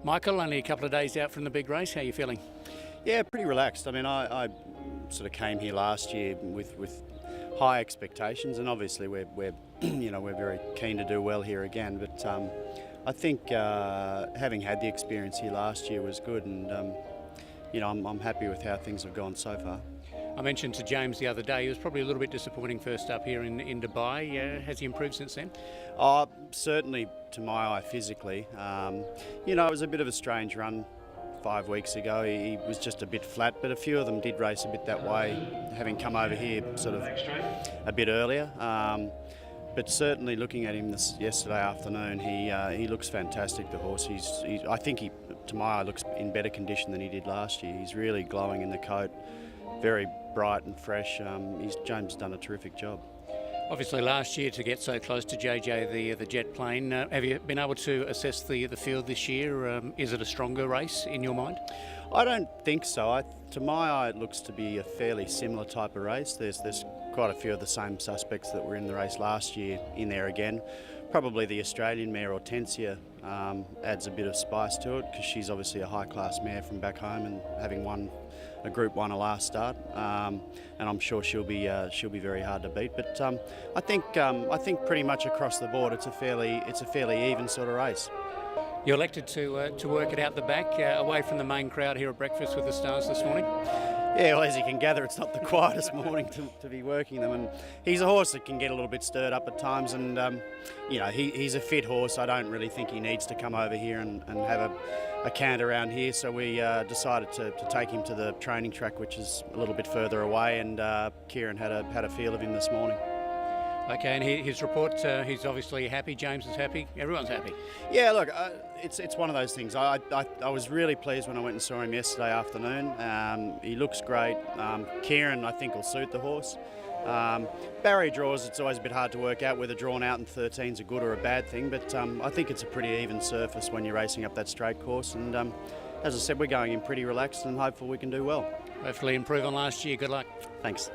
Michael, only a couple of days out from the big race. How are you feeling? Yeah, pretty relaxed. I mean, I sort of came here last year with high expectations, and obviously we're we're very keen to do well here again. But I think having had the experience here last year was good, and I'm happy with how things have gone so far. I mentioned to James the other day, he was probably a little bit disappointing first up here in Dubai. Has he improved since then? Certainly to my eye physically. It was a bit of a strange run 5 weeks ago. He was just a bit flat, but a few of them did race a bit that way, having come over here sort of a bit earlier. But certainly looking at him yesterday afternoon, he looks fantastic, the horse. I think he, to my eye, looks in better condition than he did last year. He's really glowing in the coat, very bright and fresh. James has done a terrific job. Obviously last year to get so close to JJ, the jet plane, have you been able to assess the field this year? Is it a stronger race in your mind? I don't think so. To my eye, it looks to be a fairly similar type of race. There's quite a few of the same suspects that were in the race last year in there again. Probably the Australian mare Hortensia adds a bit of spice to it, because she's obviously a high-class mare from back home and having won a Group 1 last start, and I'm sure she'll be very hard to beat. But I think pretty much across the board it's a fairly even sort of race. You elected to work it out the back, away from the main crowd here at Breakfast with the Stars this morning? Yeah, well, as you can gather, it's not the quietest morning to be working them, and he's a horse that can get a little bit stirred up at times, and he's a fit horse. I don't really think he needs to come over here and have a cant around here, so we decided to take him to the training track, which is a little bit further away, and Kieran had a feel of him this morning. Okay, and his report, he's obviously happy, James is happy, everyone's happy. Yeah, look, it's one of those things. I was really pleased when I went and saw him yesterday afternoon. He looks great. Kieran, I think, will suit the horse. Barrier draws, it's always a bit hard to work out whether drawn out in 13's a good or a bad thing, but I think it's a pretty even surface when you're racing up that straight course, and as I said, we're going in pretty relaxed and hopeful we can do well. Hopefully improve on last year. Good luck. Thanks.